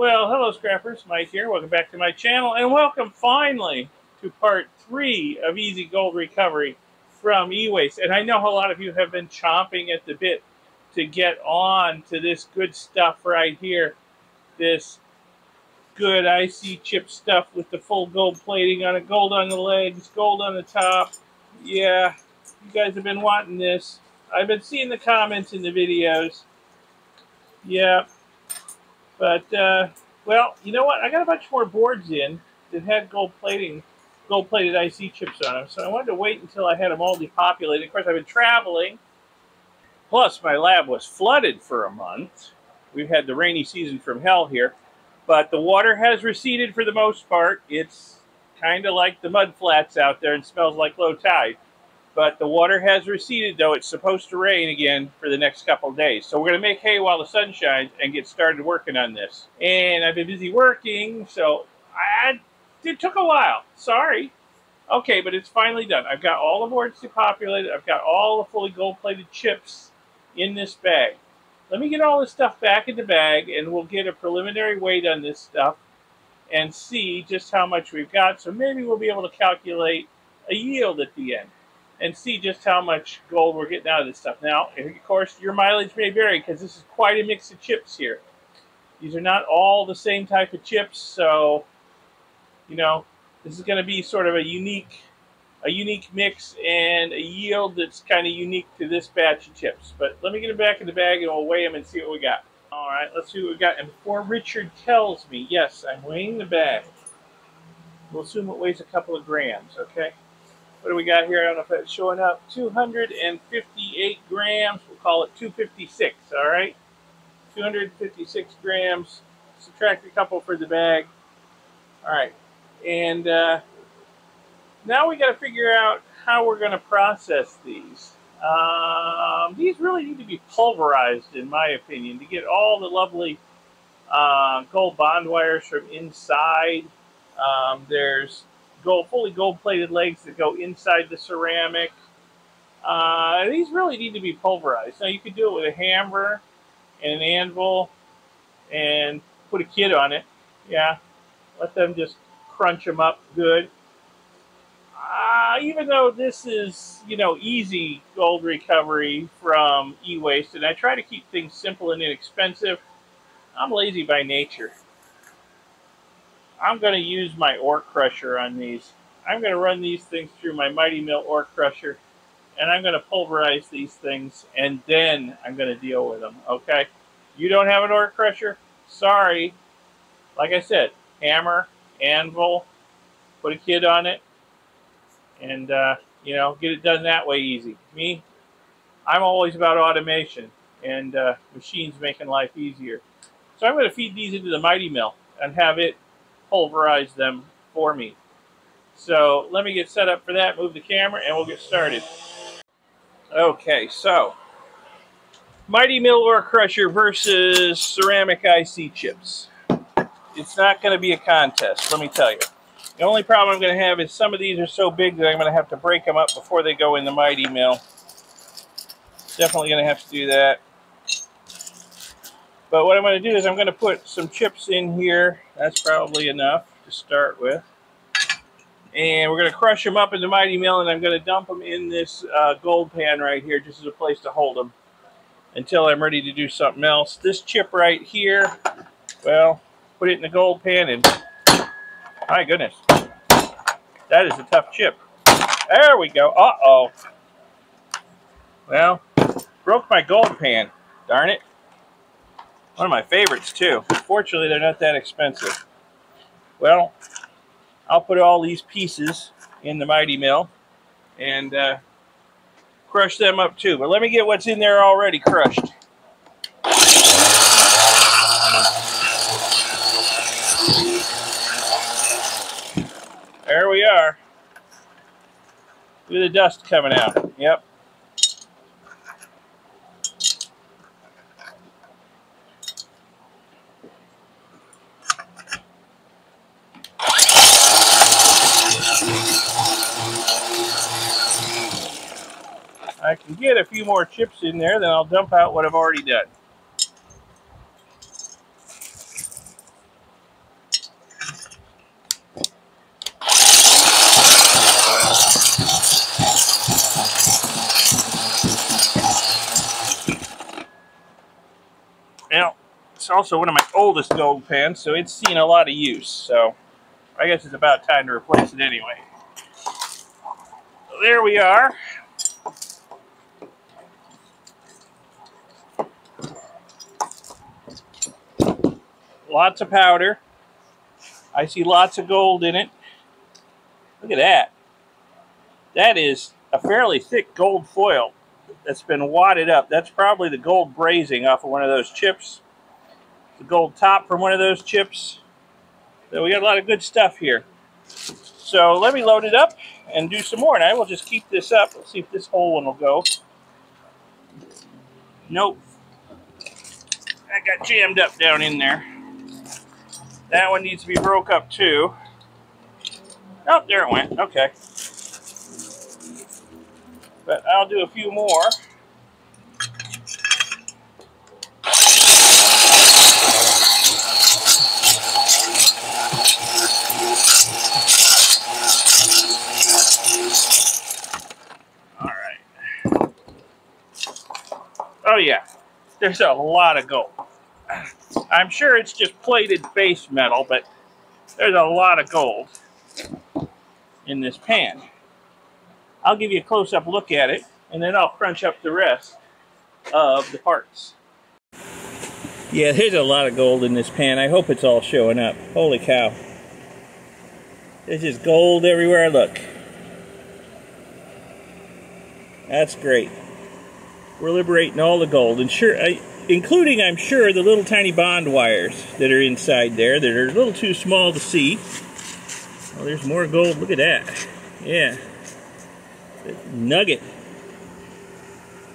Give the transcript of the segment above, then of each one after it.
Well, hello scrappers, Mike here. Welcome back to my channel, and welcome finally to part 3 of Easy Gold Recovery from e-waste. And I know a lot of you have been chomping at the bit to get on to this good stuff right here. This good IC chip stuff with the full gold plating on it, gold on the legs, gold on the top. Yeah, you guys have been wanting this. I've been seeing the comments in the videos. Yeah. But, well, you know what? I got a bunch more boards in that had gold-plated IC chips on them. So I wanted to wait until I had them all depopulated. Of course, I've been traveling. Plus, my lab was flooded for a month. We've had the rainy season from hell here. But the water has receded for the most part. It's kind of like the mud flats out there and smells like low tide. But the water has receded, though. It's supposed to rain again for the next couple of days. So we're going to make hay while the sun shines and get started working on this. And I've been busy working, so it took a while. Sorry. Okay, but it's finally done. I've got all the boards depopulated. I've got all the fully gold-plated chips in this bag. Let me get all this stuff back in the bag, and we'll get a preliminary weight on this stuff and see just how much we've got. So maybe we'll be able to calculate a yield at the end and see just how much gold we're getting out of this stuff. Now, of course, your mileage may vary because this is quite a mix of chips here. These are not all the same type of chips, so, you know, this is going to be sort of a unique mix and a yield that's kind of unique to this batch of chips. But let me get them back in the bag and we'll weigh them and see what we got. All right, let's see what we got. And before Richard tells me, yes, I'm weighing the bag. We'll assume it weighs a couple of grams, okay? What do we got here? I don't know if that's showing up. 258 grams. We'll call it 256, all right? 256 grams. Subtract a couple for the bag. All right. And now we got to figure out how we're going to process these. These really need to be pulverized, in my opinion, to get all the lovely gold bond wires from inside. There's fully gold-plated legs that go inside the ceramic. These really need to be pulverized. Now, you could do it with a hammer and an anvil and put a kid on it. Yeah, let them just crunch them up good. Even though this is, you know, easy gold recovery from e-waste, and I try to keep things simple and inexpensive, I'm lazy by nature. I'm going to use my ore crusher on these. I'm going to run these things through my Mighty Mill ore crusher, and I'm going to pulverize these things, and then I'm going to deal with them, okay? You don't have an ore crusher? Sorry. Like I said, hammer, anvil, put a kid on it, and, you know, get it done that way easy. Me, I'm always about automation and machines making life easier. So I'm going to feed these into the Mighty Mill and have it pulverize them for me. So let me get set up for that, move the camera, and we'll get started. Okay, so Mighty Mill ore crusher versus ceramic IC chips. It's not going to be a contest, let me tell you. The only problem I'm going to have is some of these are so big that I'm going to have to break them up before they go in the Mighty Mill. Definitely going to have to do that. But what I'm going to do is I'm going to put some chips in here. That's probably enough to start with. And we're going to crush them up in the Mighty Mill, and I'm going to dump them in this gold pan right here just as a place to hold them until I'm ready to do something else. This chip right here, well, put it in the gold pan, and my goodness, that is a tough chip. There we go. Uh-oh. Well, broke my gold pan. Darn it. One of my favorites, too. Fortunately, they're not that expensive. Well, I'll put all these pieces in the Mighty Mill and crush them up, too. But let me get what's in there already crushed. There we are. Look at the dust coming out. Yep. I can get a few more chips in there, then I'll dump out what I've already done. It's also one of my oldest gold pans, so it's seen a lot of use. So I guess it's about time to replace it anyway. So there we are. Lots of powder. I see lots of gold in it. Look at that. That is a fairly thick gold foil that's been wadded up. That's probably the gold brazing off of one of those chips. The gold top from one of those chips. So we got a lot of good stuff here. So let me load it up and do some more. And I will just keep this up. Let's see if this whole one will go. Nope. That got jammed up down in there. That one needs to be broke up too. Oh, there it went. Okay. But I'll do a few more. All right. Oh yeah, there's a lot of gold. I'm sure it's just plated base metal, but there's a lot of gold in this pan. I'll give you a close-up look at it, and then I'll crunch up the rest of the parts. Yeah, there's a lot of gold in this pan. I hope it's all showing up. Holy cow. There's just gold everywhere I look. That's great. We're liberating all the gold, and including, I'm sure, the little tiny bond wires that are inside there that are a little too small to see. Oh, there's more gold. Look at that. Yeah. Nugget.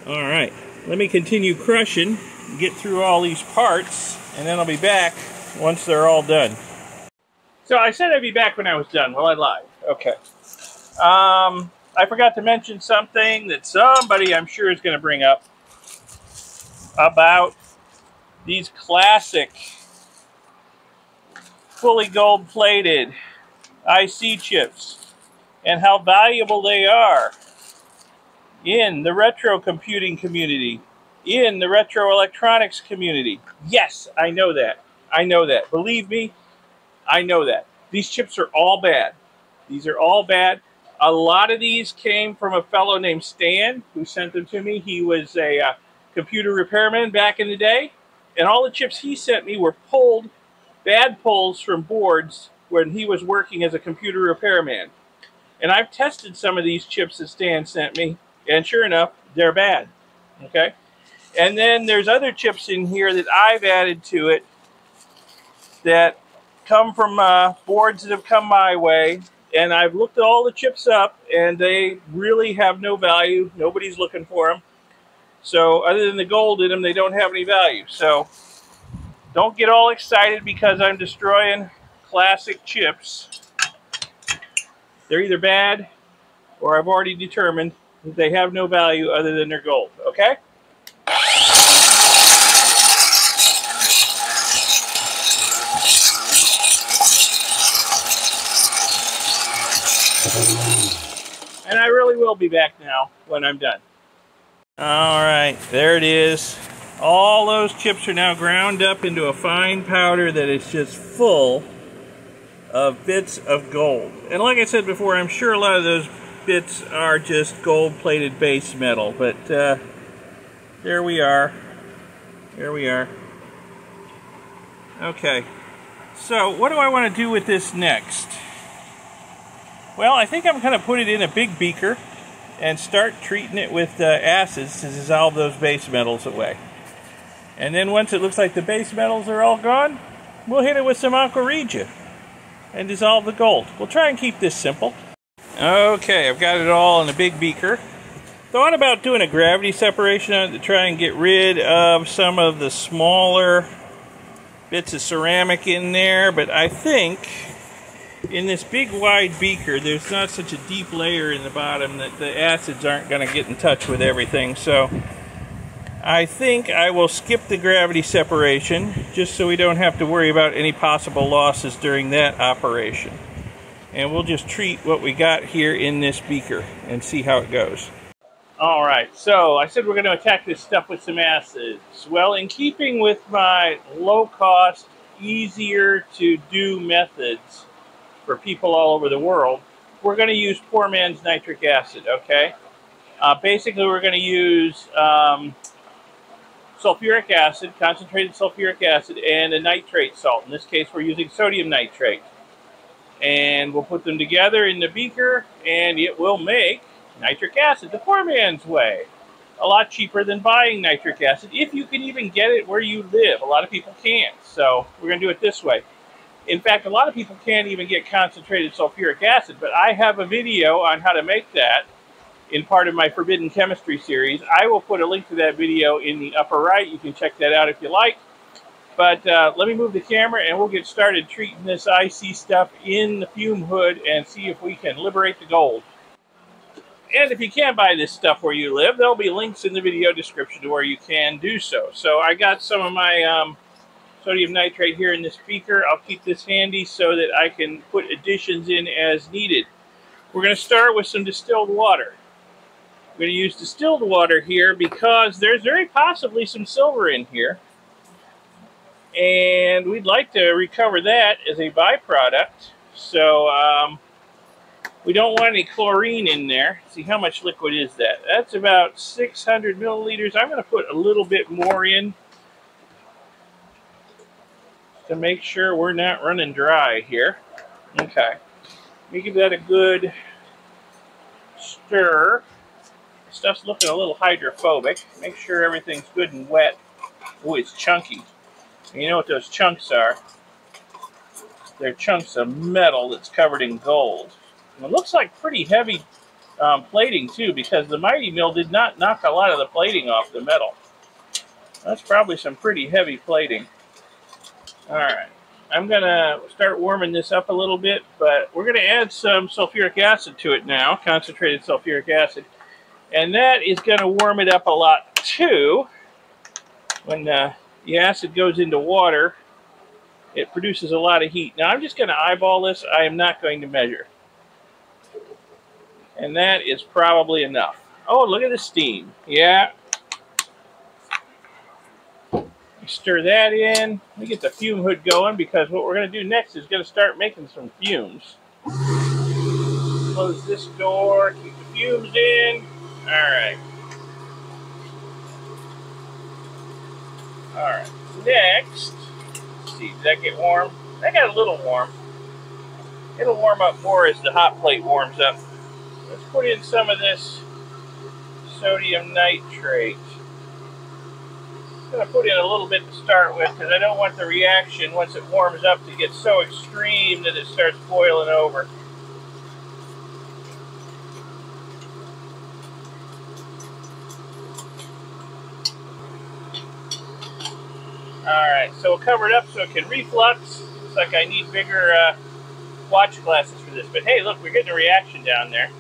All right. Let me continue crushing, get through all these parts, and then I'll be back once they're all done. So I said I'd be back when I was done. Well, I lied. Okay. I forgot to mention something that somebody I'm sure is going to bring up about these classic fully gold-plated IC chips and how valuable they are in the retro computing community, in the retro electronics community. Yes, I know that. I know that. Believe me, I know that. These chips are all bad. These are all bad. A lot of these came from a fellow named Stan who sent them to me. He was a computer repairman back in the day, and all the chips he sent me were bad pulls from boards when he was working as a computer repairman. And I've tested some of these chips that Stan sent me, and sure enough, they're bad. Okay? And then there's other chips in here that I've added to it that come from boards that have come my way, and I've looked all the chips up, and they really have no value. Nobody's looking for them. So other than the gold in them, they don't have any value. So don't get all excited because I'm destroying classic chips. They're either bad, or I've already determined that they have no value other than their gold. Okay? And I really will be back now when I'm done. Alright, there it is. All those chips are now ground up into a fine powder that is just full of bits of gold. And like I said before, I'm sure a lot of those bits are just gold-plated base metal. But there we are. There we are. Okay, so what do I want to do with this next? Well, I think I'm going to put it in a big beaker and start treating it with acids to dissolve those base metals away. And then once it looks like the base metals are all gone, we'll hit it with some aqua regia and dissolve the gold. We'll try and keep this simple. Okay, I've got it all in a big beaker. Thought about doing a gravity separation on it to try and get rid of some of the smaller bits of ceramic in there, but I think in this big wide beaker there's not such a deep layer in the bottom that the acids aren't going to get in touch with everything. So I think I will skip the gravity separation just so we don't have to worry about any possible losses during that operation. And we'll just treat what we got here in this beaker and see how it goes. All right, so I said we're going to attack this stuff with some acids. Well, in keeping with my low-cost, easier-to-do methods for people all over the world, we're going to use poor man's nitric acid, okay? Basically, we're going to use sulfuric acid, concentrated sulfuric acid, and a nitrate salt. In this case, we're using sodium nitrate. And we'll put them together in the beaker, and it will make nitric acid the poor man's way. A lot cheaper than buying nitric acid, if you can even get it where you live. A lot of people can't, so we're going to do it this way. In fact, a lot of people can't even get concentrated sulfuric acid, but I have a video on how to make that in part of my Forbidden Chemistry series. I will put a link to that video in the upper right. You can check that out if you like. But let me move the camera and we'll get started treating this icy stuff in the fume hood and see if we can liberate the gold. And if you can't buy this stuff where you live, there'll be links in the video description to where you can do so. So I got some of my sodium nitrate here in this beaker. I'll keep this handy so that I can put additions in as needed. We're going to start with some distilled water. I'm going to use distilled water here because there's very possibly some silver in here. And we'd like to recover that as a byproduct. So we don't want any chlorine in there. See, how much liquid is that? That's about 600 milliliters. I'm going to put a little bit more in to make sure we're not running dry here. Okay. Let me give that a good stir. Stuff's looking a little hydrophobic. Make sure everything's good and wet. Oh, it's chunky. And you know what those chunks are? They're chunks of metal that's covered in gold. And it looks like pretty heavy plating too, because the Mighty Mill did not knock a lot of the plating off the metal. That's probably some pretty heavy plating. Alright, I'm going to start warming this up a little bit, but we're going to add some sulfuric acid to it now, concentrated sulfuric acid. And that is going to warm it up a lot too. When the acid goes into water, it produces a lot of heat. Now I'm just going to eyeball this. I am not going to measure. And that is probably enough. Oh, look at the steam. Yeah. Stir that in. Let me get the fume hood going, because what we're going to do next is going to start making some fumes. Close this door, keep the fumes in. Alright. Alright. Next, let's see, did that get warm? That got a little warm. It'll warm up more as the hot plate warms up. Let's put in some of this sodium nitrate. I'm going to put in a little bit to start with, because I don't want the reaction, once it warms up, to get so extreme that it starts boiling over. Alright, so we'll cover it up so it can reflux. Looks like I need bigger watch glasses for this. But hey, look, we're getting a reaction down there.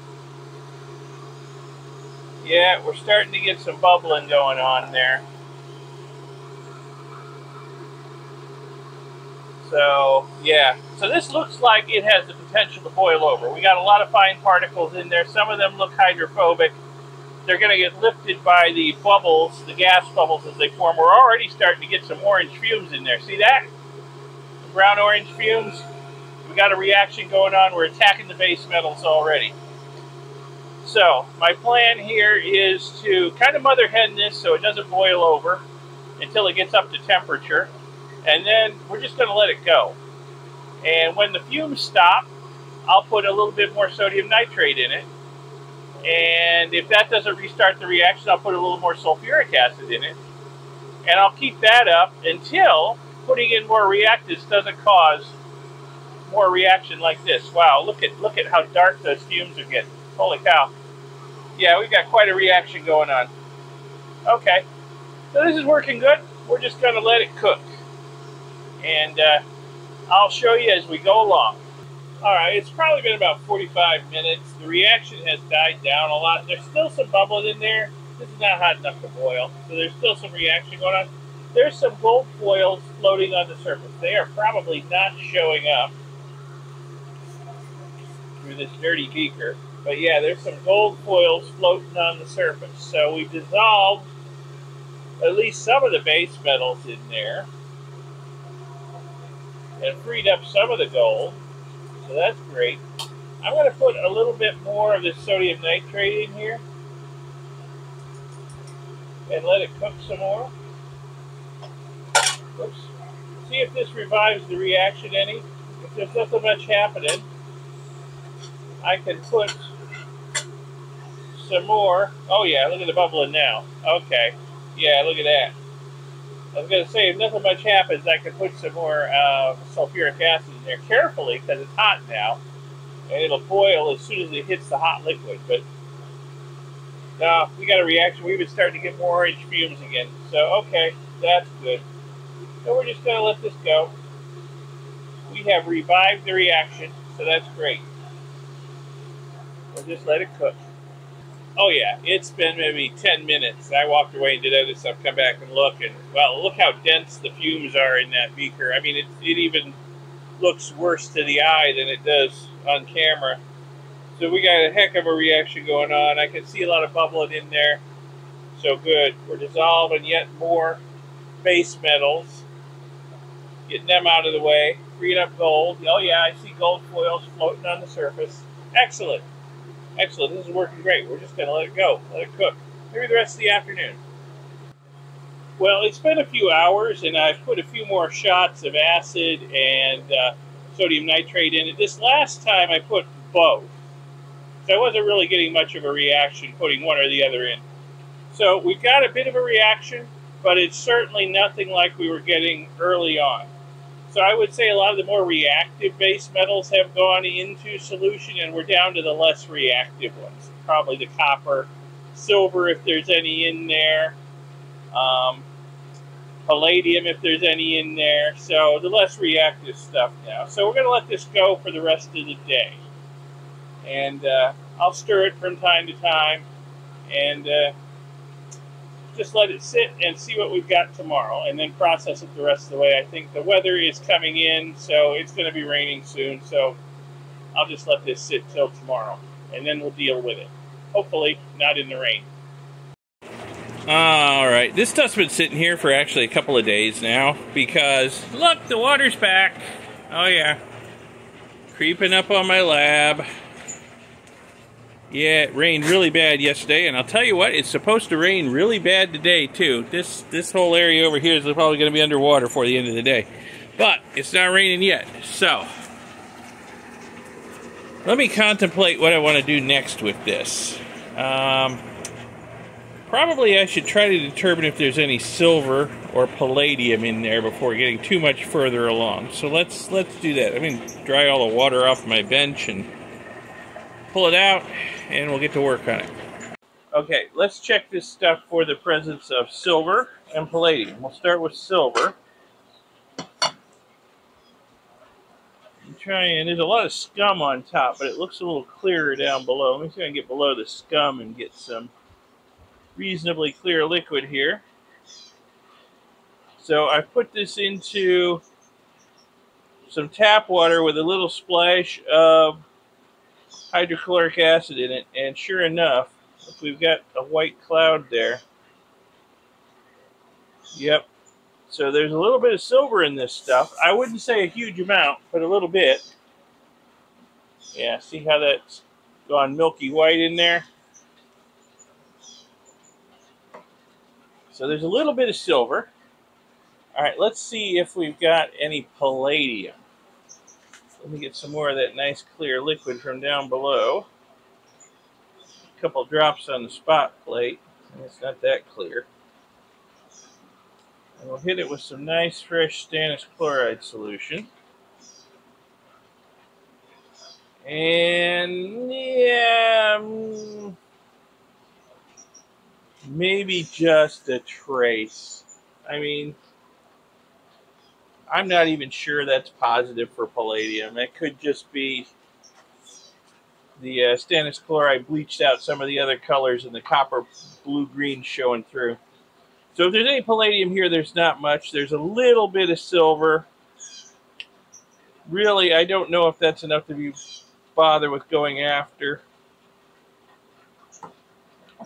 Yeah, we're starting to get some bubbling going on there. So, yeah. So this looks like it has the potential to boil over. We got a lot of fine particles in there. Some of them look hydrophobic. They're going to get lifted by the bubbles, the gas bubbles as they form. We're already starting to get some orange fumes in there. See that? The brown-orange fumes. We got a reaction going on. We're attacking the base metals already. So, my plan here is to kind of mother hen this so it doesn't boil over until it gets up to temperature. And then we're just going to let it go. And when the fumes stop, I'll put a little bit more sodium nitrate in it. And if that doesn't restart the reaction, I'll put a little more sulfuric acid in it. And I'll keep that up until putting in more reactants doesn't cause more reaction like this. Wow, look at how dark those fumes are getting. Holy cow. Yeah, we've got quite a reaction going on. Okay, so this is working good. We're just going to let it cook. And I'll show you as we go along. Alright, it's probably been about 45 minutes. The reaction has died down a lot. There's still some bubbling in there. This is not hot enough to boil, so there's still some reaction going on. There's some gold foils floating on the surface. They are probably not showing up through this dirty beaker. But yeah, there's some gold foils floating on the surface. So we've dissolved at least some of the base metals in there and freed up some of the gold. So that's great. I'm going to put a little bit more of this sodium nitrate in here and let it cook some more. Oops. See if this revives the reaction any. If there's nothing much happening, I can put some more. Oh yeah, look at the bubbling now. Okay. Yeah, look at that. I was going to say, if nothing much happens, I can put some more sulfuric acid in there carefully because it's hot now. And it'll boil as soon as it hits the hot liquid. But no, we got a reaction. We've been starting to get more orange fumes again. So, okay, that's good. So we're just going to let this go. We have revived the reaction, so that's great. We'll just let it cook. Oh yeah, it's been maybe 10 minutes. I walked away and did other stuff, come back and look, and well, look how dense the fumes are in that beaker. I mean, it even looks worse to the eye than it does on camera. So we got a heck of a reaction going on. I can see a lot of bubbling in there. So good. We're dissolving yet more base metals, getting them out of the way, freeing up gold. Oh yeah, I see gold foils floating on the surface. Excellent. Excellent. This is working great. We're just going to let it go. Let it cook. Maybe the rest of the afternoon. Well, it's been a few hours, and I've put a few more shots of acid and sodium nitrate in it. This last time I put both. So I wasn't really getting much of a reaction putting one or the other in. So we've got a bit of a reaction, but it's certainly nothing like we were getting early on. So I would say a lot of the more reactive base metals have gone into solution, and we're down to the less reactive ones. Probably the copper, silver if there's any in there, palladium if there's any in there. So the less reactive stuff now. So we're going to let this go for the rest of the day. And I'll stir it from time to time and just let it sit and see what we've got tomorrow, and then process it the rest of the way. I think the weather is coming in, so it's going to be raining soon, so I'll just let this sit till tomorrow, and then we'll deal with it. Hopefully not in the rain. Alright, this stuff's been sitting here for actually a couple of days now, because, look, the water's back. Oh yeah. Creeping up on my lab. Yeah, it rained really bad yesterday, and I'll tell you what, it's supposed to rain really bad today, too. This whole area over here is probably going to be underwater for the end of the day. But it's not raining yet, so let me contemplate what I want to do next with this. Probably I should try to determine if there's any silver or palladium in there before getting too much further along. So let's do that. I'm going to dry all the water off my bench and pull it out, and we'll get to work on it. Okay, let's check this stuff for the presence of silver and palladium. We'll start with silver. There's a lot of scum on top, but it looks a little clearer down below. Let me see if I can get below the scum and get some reasonably clear liquid here. So I put this into some tap water with a little splash of hydrochloric acid in it, and sure enough, if we've got a white cloud there. Yep. So there's a little bit of silver in this stuff. I wouldn't say a huge amount, but a little bit. Yeah, see how that's gone milky white in there? So there's a little bit of silver. All right, let's see if we've got any palladium. Let me get some more of that nice clear liquid from down below. A couple drops on the spot plate, and it's not that clear. And we'll hit it with some nice fresh stannous chloride solution. And yeah, maybe just a trace. I mean, I'm not even sure that's positive for palladium. It could just be the stannous chloride bleached out some of the other colors and the copper blue-green showing through. So if there's any palladium here, there's not much. There's a little bit of silver. Really, I don't know if that's enough to be bothered with going after.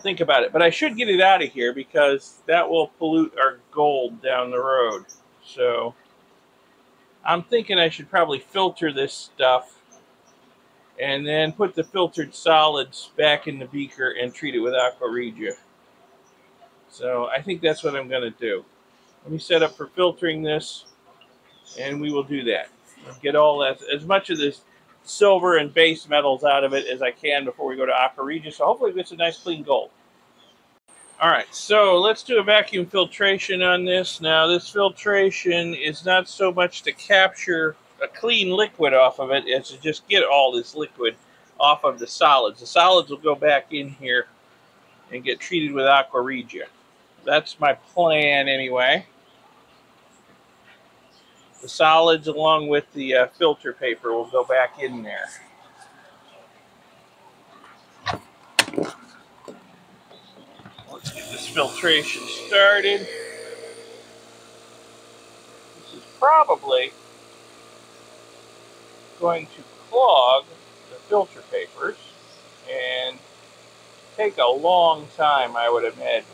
think about it. But I should get it out of here because that will pollute our gold down the road. So I'm thinking I should probably filter this stuff and then put the filtered solids back in the beaker and treat it with Aqua Regia. So I think that's what I'm going to do. Let me set up for filtering this, and we will do that. Get all that, as much of this silver and base metals out of it as I can before we go to Aqua Regia. So hopefully it's a nice clean gold. All right, so let's do a vacuum filtration on this. Now this filtration is not so much to capture a clean liquid off of it as to just get all this liquid off of the solids. The solids will go back in here and get treated with Aqua Regia. That's my plan anyway. The solids along with the filter paper will go back in there. Let's get this filtration started. This is probably going to clog the filter papers and take a long time, I would imagine.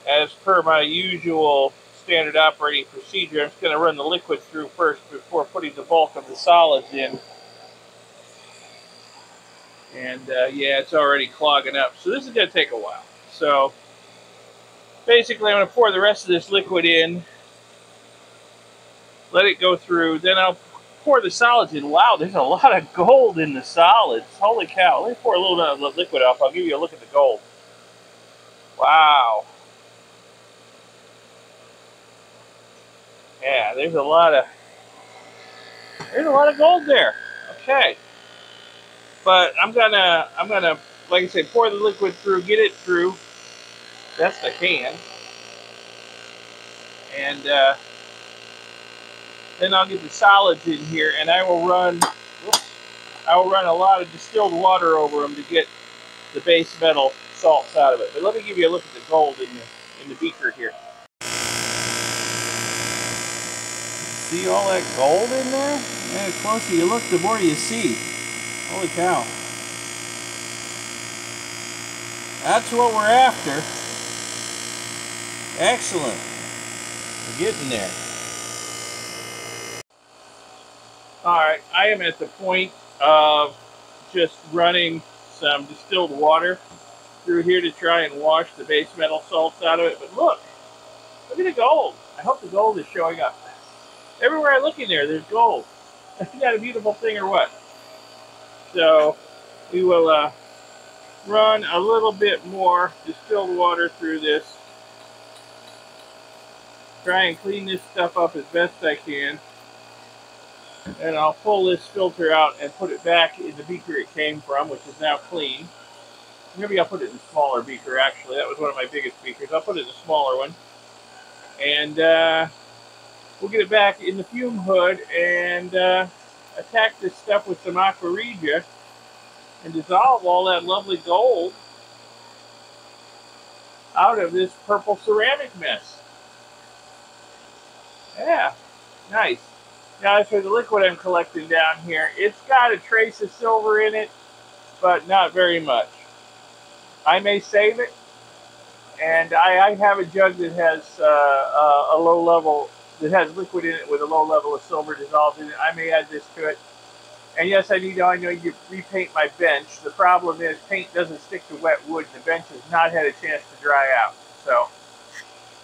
As per my usual standard operating procedure, I'm just going to run the liquid through first before putting the bulk of the solids in. And yeah, it's already clogging up. So this is going to take a while. So basically I'm going to pour the rest of this liquid in, let it go through, then I'll pour the solids in. Wow, there's a lot of gold in the solids. Holy cow. Let me pour a little bit of the liquid off. I'll give you a look at the gold. Wow. Yeah, there's a lot of gold there. Okay. But I'm gonna like I said, pour the liquid through, get it through. That's the can. And then I'll get the solids in here, and I will run a lot of distilled water over them to get the base metal salts out of it. But let me give you a look at the gold in the beaker here. See all that gold in there? And the closer you look, the more you see. Holy cow. That's what we're after. Excellent. We're getting there. Alright, I am at the point of just running some distilled water through here to try and wash the base metal salts out of it. But look at the gold. I hope the gold is showing up. Everywhere I look in there, there's gold. Isn't that a beautiful thing or what? So we will run a little bit more distilled water through this. Try and clean this stuff up as best I can. And I'll pull this filter out and put it back in the beaker it came from, which is now clean. Maybe I'll put it in a smaller beaker, actually. That was one of my biggest beakers. I'll put it in a smaller one. And we'll get it back in the fume hood and attack this stuff with some Aqua Regia and dissolve all that lovely gold out of this purple ceramic mess. Yeah, nice. Now as for the liquid I'm collecting down here, it's got a trace of silver in it, but not very much. I may save it, and I have a jug that has a low level, that has liquid in it with a low level of silver dissolved in it. I may add this to it. And yes, I need to repaint my bench. The problem is paint doesn't stick to wet wood. The bench has not had a chance to dry out. So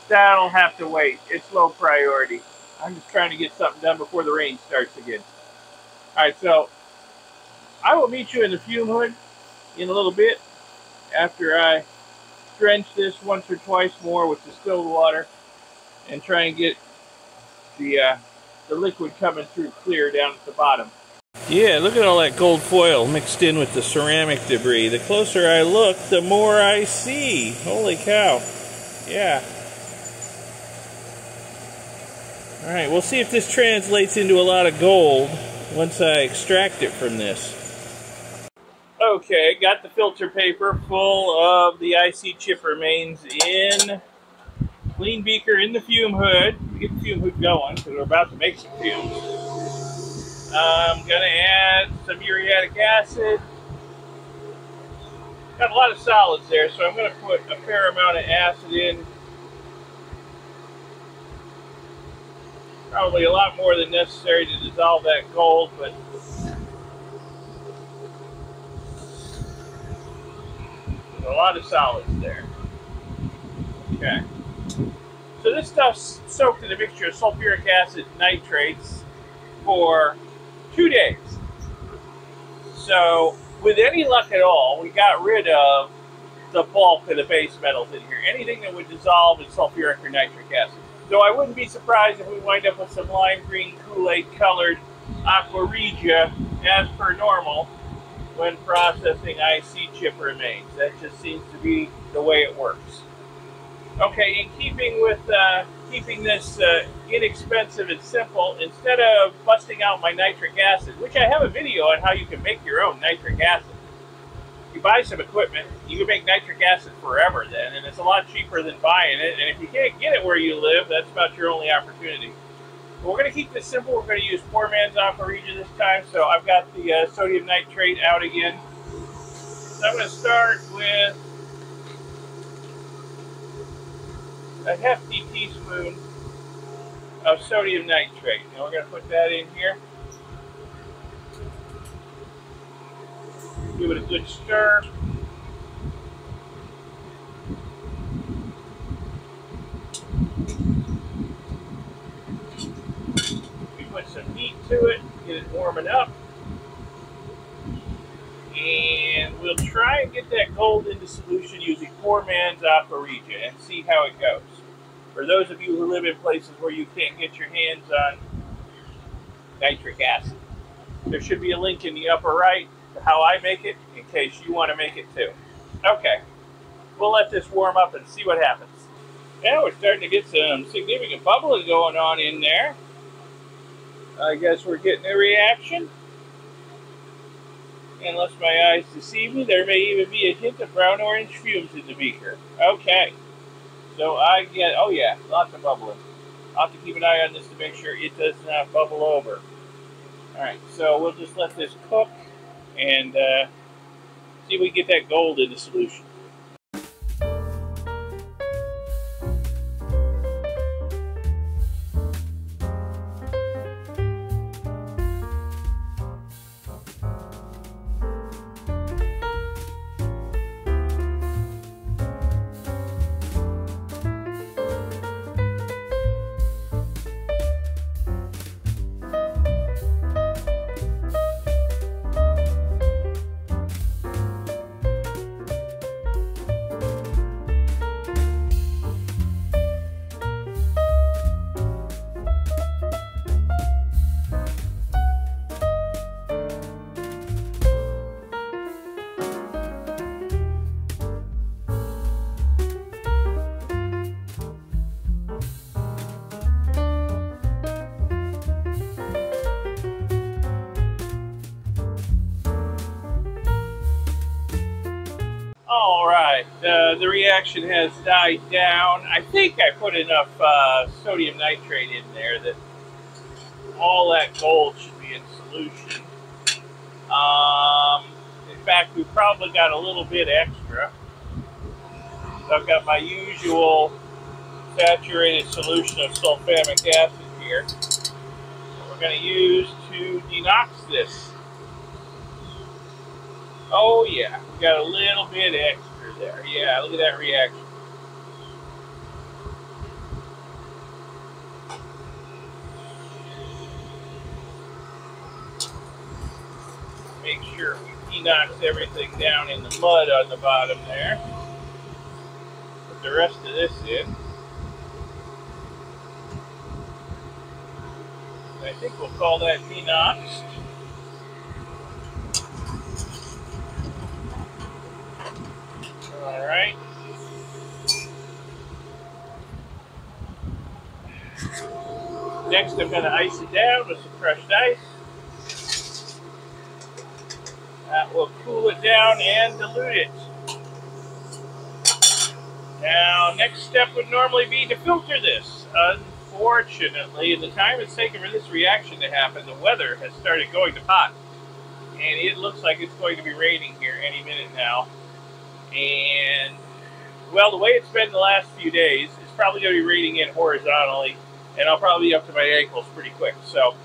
that'll have to wait. It's low priority. I'm just trying to get something done before the rain starts again. Alright, so I will meet you in the fume hood in a little bit after I drench this once or twice more with distilled water and try and get the liquid coming through clear down at the bottom. Yeah, look at all that gold foil mixed in with the ceramic debris. The closer I look, the more I see. Holy cow. Yeah. Alright, we'll see if this translates into a lot of gold once I extract it from this. Okay, got the filter paper full of the IC chip remains in. Clean beaker in the fume hood. Get the fume hood going because we're about to make some fumes. I'm going to add some uriatic acid. Got a lot of solids there, so I'm going to put a fair amount of acid in. Probably a lot more than necessary to dissolve that gold, but there's a lot of solids there. Okay. So this stuff's soaked in a mixture of sulfuric acid and nitrates for 2 days. So with any luck at all, we got rid of the bulk of the base metals in here. Anything that would dissolve in sulfuric or nitric acid. So I wouldn't be surprised if we wind up with some lime green Kool-Aid colored aqua regia as per normal when processing IC chip remains. That just seems to be the way it works. Okay, in keeping with keeping this inexpensive and simple, instead of busting out my nitric acid, which I have a video on how you can make your own nitric acid. You buy some equipment, you can make nitric acid forever then, and it's a lot cheaper than buying it, and if you can't get it where you live, that's about your only opportunity. But we're going to keep this simple. We're going to use poor man's aqua regia this time, so I've got the sodium nitrate out again. So I'm going to start with a hefty teaspoon of sodium nitrate. Now we're going to put that in here. Give it a good stir. We put some heat to it, get it warming up. And we'll try and get that gold into solution using poor man's aqua regia and see how it goes. For those of you who live in places where you can't get your hands on nitric acid, there should be a link in the upper right to how I make it in case you want to make it too. Okay, we'll let this warm up and see what happens. Now we're starting to get some significant bubbling going on in there. I guess we're getting a reaction. Unless my eyes deceive me, there may even be a hint of brown-orange fumes in the beaker. Okay. So I get, oh yeah, lots of bubbling. I'll have to keep an eye on this to make sure it does not bubble over. Alright, so we'll just let this cook and see if we can get that gold in the solution. Alright, the reaction has died down. I think I put enough sodium nitrate in there that all that gold should be in solution. In fact, we probably got a little bit extra. So I've got my usual saturated solution of sulfamic acid here. That we're going to use to denox this. Oh yeah, we got a little bit extra there. Yeah, look at that reaction. Make sure we denox everything down in the mud on the bottom there. Put the rest of this in. I think we'll call that denoxed. Alright. Next I'm going to ice it down with some crushed ice. That will cool it down and dilute it. Now, next step would normally be to filter this. Unfortunately, in the time it's taken for this reaction to happen, the weather has started going to pot. And it looks like it's going to be raining here any minute now. And, well, the way it's been the last few days, it's probably going to be reading in horizontally, and I'll probably be up to my ankles pretty quick. So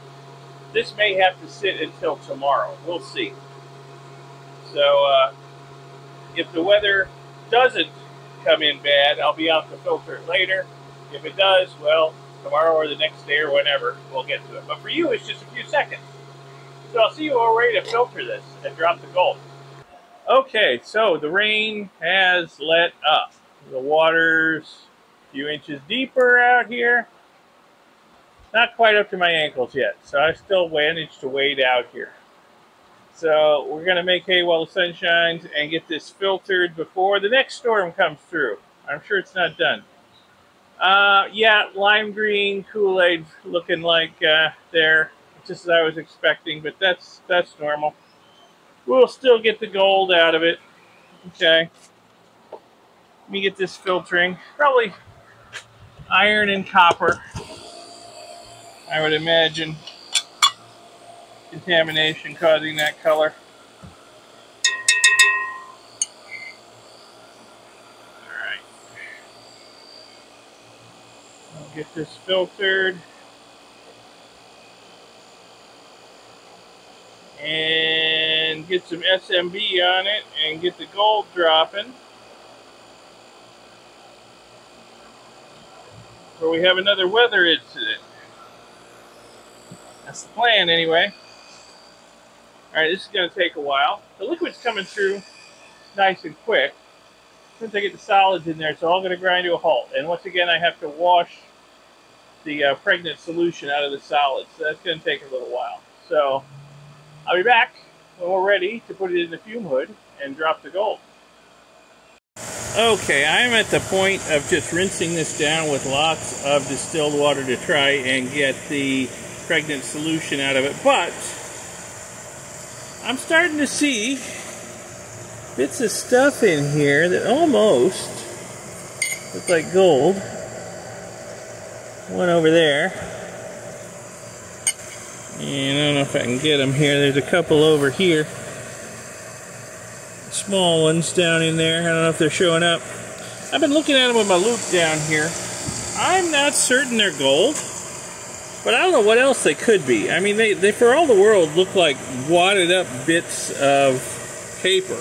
this may have to sit until tomorrow. We'll see. So if the weather doesn't come in bad, I'll be out to filter it later. If it does, well, tomorrow or the next day or whenever, we'll get to it. But for you, it's just a few seconds. So I'll see you all ready to filter this and drop the gold. Okay, so the rain has let up. The water's a few inches deeper out here. Not quite up to my ankles yet, so I still managed to wade out here. So we're going to make hay while the sun shines and get this filtered before the next storm comes through. I'm sure it's not done. Yeah, lime green Kool-Aid looking like there, just as I was expecting, but that's normal. We'll still get the gold out of it. Okay. Let me get this filtering. Probably iron and copper, I would imagine. Contamination causing that color. Alright. I'll get this filtered. And get some SMB on it and get the gold dropping. Or we have another weather incident. That's the plan anyway. Alright, this is going to take a while. The liquid's coming through nice and quick. Since I get the solids in there, it's all going to grind to a halt. And once again, I have to wash the pregnant solution out of the solids. So that's going to take a little while. So I'll be back when we're ready to put it in the fume hood and drop the gold. Okay, I'm at the point of just rinsing this down with lots of distilled water to try and get the pregnant solution out of it. But I'm starting to see bits of stuff in here that almost look like gold. One over there. And I don't know if I can get them here. There's a couple over here. Small ones down in there. I don't know if they're showing up. I've been looking at them with my loupe down here. I'm not certain they're gold. But I don't know what else they could be. I mean, they for all the world look like wadded up bits of paper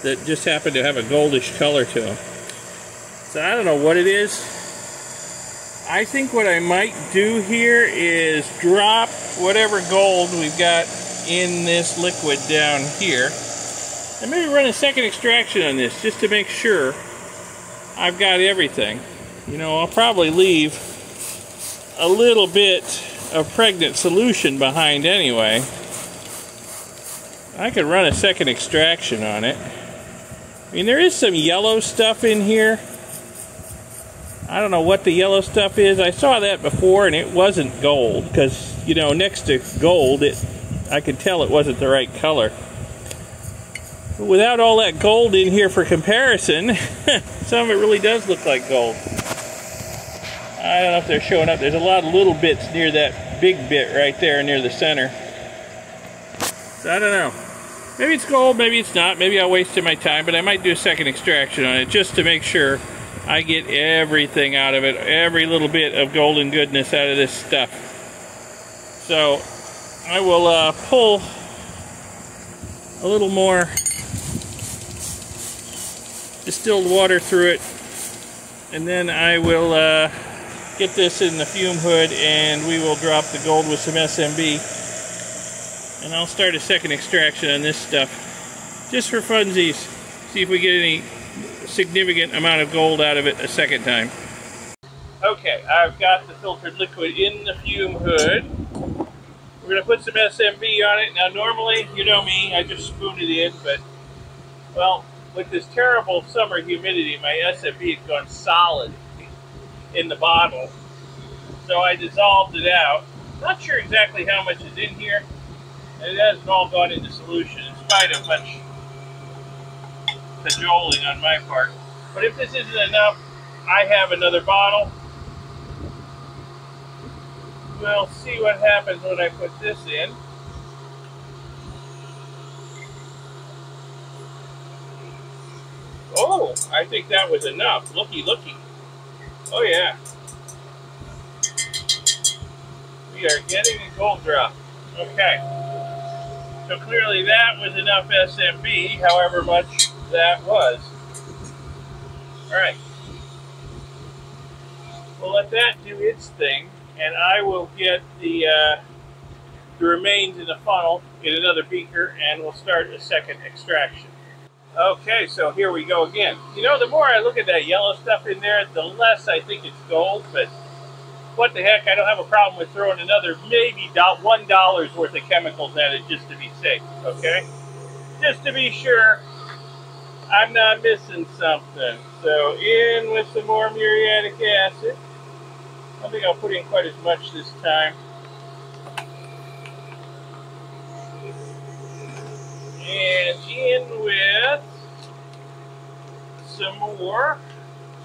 that just happen to have a goldish color to them. So I don't know what it is. I think what I might do here is drop whatever gold we've got in this liquid down here. And maybe run a second extraction on this just to make sure I've got everything. You know, I'll probably leave a little bit of pregnant solution behind anyway. I could run a second extraction on it. I mean, there is some yellow stuff in here. I don't know what the yellow stuff is. I saw that before and it wasn't gold because, you know, next to gold, I could tell it wasn't the right color. But without all that gold in here for comparison, some of it really does look like gold. I don't know if they're showing up. There's a lot of little bits near that big bit right there near the center. So I don't know. Maybe it's gold, maybe it's not. Maybe I wasted my time, but I might do a second extraction on it just to make sure I get everything out of it, every little bit of golden goodness out of this stuff. So I will pull a little more distilled water through it, and then I will get this in the fume hood and we will drop the gold with some SMB, and I'll start a second extraction on this stuff just for funsies, see if we get any significant amount of gold out of it a second time. Okay, I've got the filtered liquid in the fume hood. We're going to put some SMB on it. Now normally, you know me, I just spoon it in, but well, with this terrible summer humidity, my SMB had gone solid in the bottle. So I dissolved it out. Not sure exactly how much is in here. And it hasn't all gone into solution in spite of much cajoling on my part. But if this isn't enough, I have another bottle. We'll see what happens when I put this in. Oh! I think that was enough. Looky, looky. Oh yeah. We are getting a gold drop. Okay. So clearly that was enough SMB, however much that was. Alright. We'll let that do its thing, and I will get the remains in the funnel in another beaker, and we'll start a second extraction. Okay, so here we go again. You know, the more I look at that yellow stuff in there, the less I think it's gold, but what the heck, I don't have a problem with throwing another maybe $1 worth of chemicals at it just to be safe, okay? Just to be sure I'm not missing something. So in with some more muriatic acid. I don't think I'll put in quite as much this time. And in with some more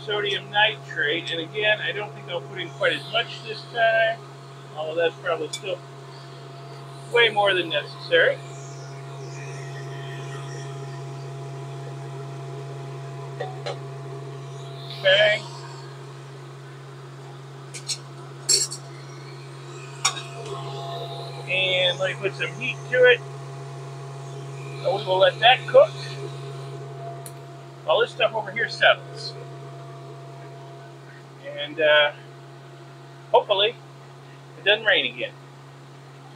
sodium nitrate. And again, I don't think I'll put in quite as much this time, although that's probably still way more than necessary. Okay. And let me put some heat to it. So we will let that cook while this stuff over here settles. And hopefully it doesn't rain again.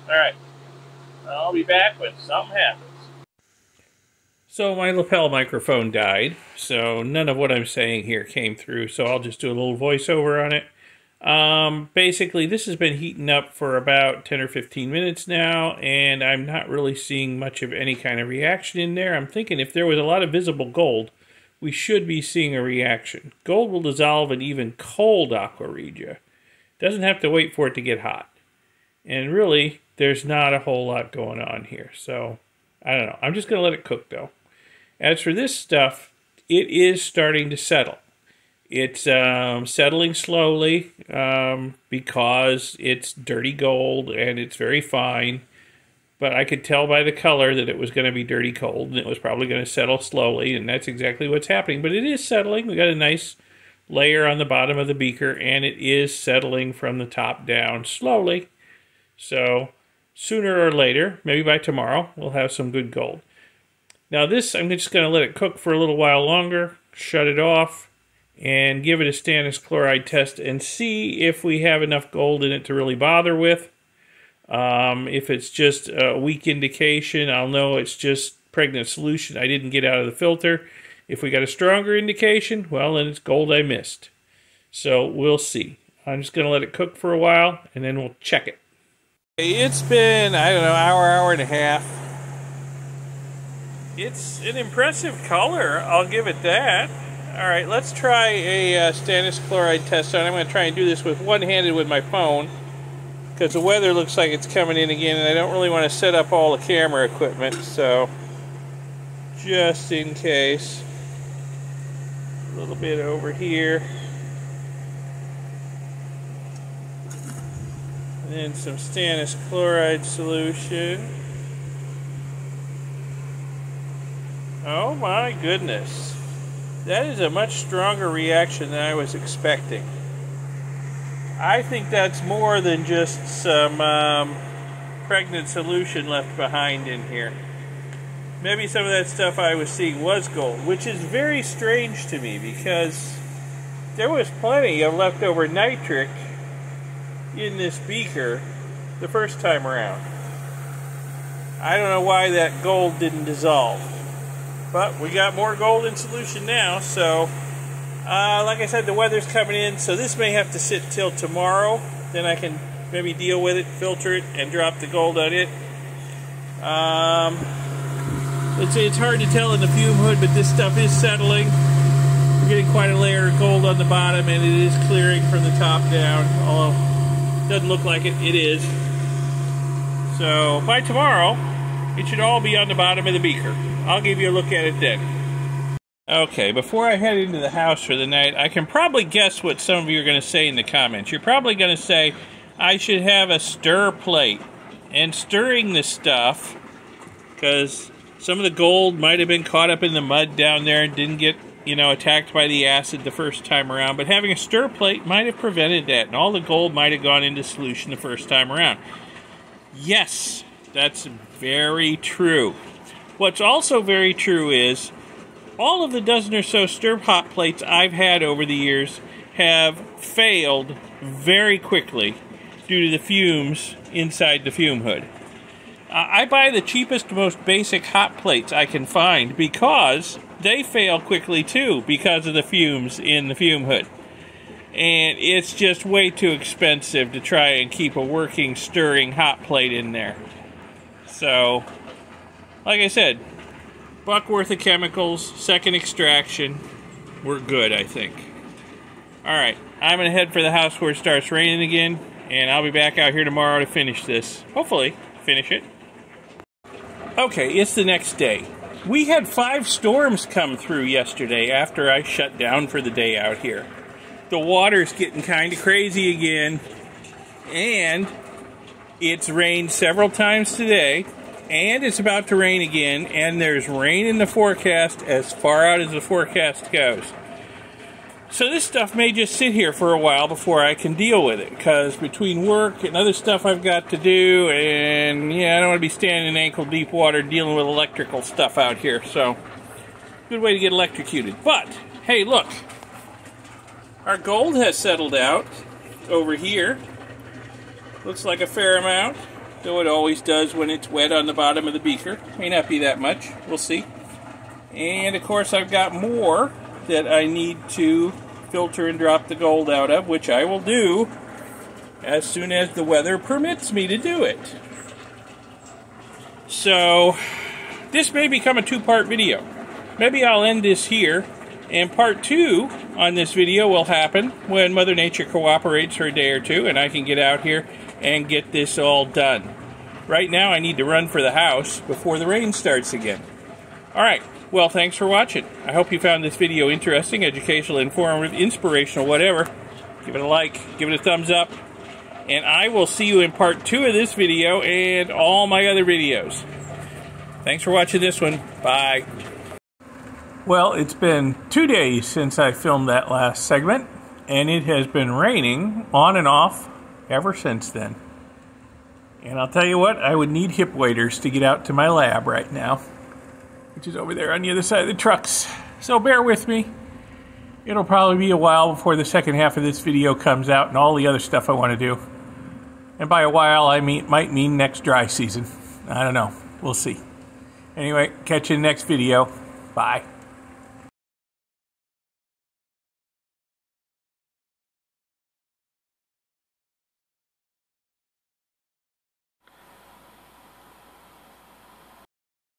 Alright. I'll be back when something happens. So my lapel microphone died, so none of what I'm saying here came through, so I'll just do a little voiceover on it. Basically, this has been heating up for about 10 or 15 minutes now, and I'm not really seeing much of any kind of reaction in there. I'm thinking if there was a lot of visible gold, we should be seeing a reaction. Gold will dissolve in even cold aqua regia. Doesn't have to wait for it to get hot. And really, there's not a whole lot going on here, so I don't know. I'm just going to let it cook, though. As for this stuff, it is starting to settle. It's settling slowly because it's dirty gold and it's very fine. But I could tell by the color that it was going to be dirty gold and it was probably going to settle slowly, and that's exactly what's happening. But it is settling. We got a nice layer on the bottom of the beaker, and it is settling from the top down slowly. So sooner or later, maybe by tomorrow, we'll have some good gold. Now this, I'm just going to let it cook for a little while longer, shut it off, and give it a stannous chloride test and see if we have enough gold in it to really bother with. If it's just a weak indication, I'll know it's just pregnant solution I didn't get out of the filter. If we got a stronger indication, well, then it's gold I missed. So we'll see. I'm just going to let it cook for a while, and then we'll check it. It's been, I don't know, hour and a half. It's an impressive color, I'll give it that. Alright, let's try a stannous chloride test on it. I'm going to try and do this with one-handed with my phone, because the weather looks like it's coming in again, and I don't really want to set up all the camera equipment, so just in case. A little bit over here. And then some stannous chloride solution. Oh my goodness. That is a much stronger reaction than I was expecting. I think that's more than just some pregnant solution left behind in here. Maybe some of that stuff I was seeing was gold, which is very strange to me because there was plenty of leftover nitric in this beaker the first time around. I don't know why that gold didn't dissolve. But we got more gold in solution now, so like I said, the weather's coming in, so this may have to sit till tomorrow. Then I can maybe deal with it, filter it, and drop the gold on it. It's hard to tell in the fume hood, but this stuff is settling. We're getting quite a layer of gold on the bottom, and it is clearing from the top down, although it doesn't look like it. It is. So by tomorrow, it should all be on the bottom of the beaker. I'll give you a look at it then. Okay, before I head into the house for the night, I can probably guess what some of you are going to say in the comments. You're probably going to say, I should have a stir plate. And stirring this stuff, because some of the gold might have been caught up in the mud down there and didn't get attacked by the acid the first time around, but having a stir plate might have prevented that, and all the gold might have gone into solution the first time around. Yes, that's very true. What's also very true is all of the dozen or so stir hot plates I've had over the years have failed very quickly due to the fumes inside the fume hood. I buy the cheapest, most basic hot plates I can find because they fail quickly too because of the fumes in the fume hood. And it's just way too expensive to try and keep a working, stirring hot plate in there. So, like I said, $1 worth of chemicals, second extraction, we're good, I think. Alright, I'm going to head for the house where it starts raining again, and I'll be back out here tomorrow to finish this. Hopefully, finish it. Okay, it's the next day. We had 5 storms come through yesterday after I shut down for the day out here. The water's getting kind of crazy again, and it's rained several times today, and it's about to rain again, and there's rain in the forecast as far out as the forecast goes. So this stuff may just sit here for a while before I can deal with it, because between work and other stuff I've got to do, and yeah, I don't want to be standing in ankle-deep water dealing with electrical stuff out here, so good way to get electrocuted. But, hey, look, our gold has settled out over here. Looks like a fair amount, though it always does when it's wet on the bottom of the beaker. May not be that much, we'll see. And, of course, I've got more that I need to filter and drop the gold out of, which I will do as soon as the weather permits me to do it. So, this may become a 2-part video. Maybe I'll end this here, and part 2 on this video will happen when Mother Nature cooperates for a day or two, and I can get out here and get this all done. Right now, I need to run for the house before the rain starts again. Alright. Well, thanks for watching. I hope you found this video interesting, educational, informative, inspirational, whatever. Give it a like, give it a thumbs up, and I will see you in part 2 of this video and all my other videos. Thanks for watching this one. Bye. Well, it's been 2 days since I filmed that last segment, and it has been raining on and off ever since then. And I'll tell you what, I would need hip waders to get out to my lab right now, which is over there on the other side of the trucks. So bear with me. It'll probably be a while before the second half of this video comes out and all the other stuff I want to do. And by a while, I might mean next dry season. I don't know. We'll see. Anyway, catch you in the next video. Bye.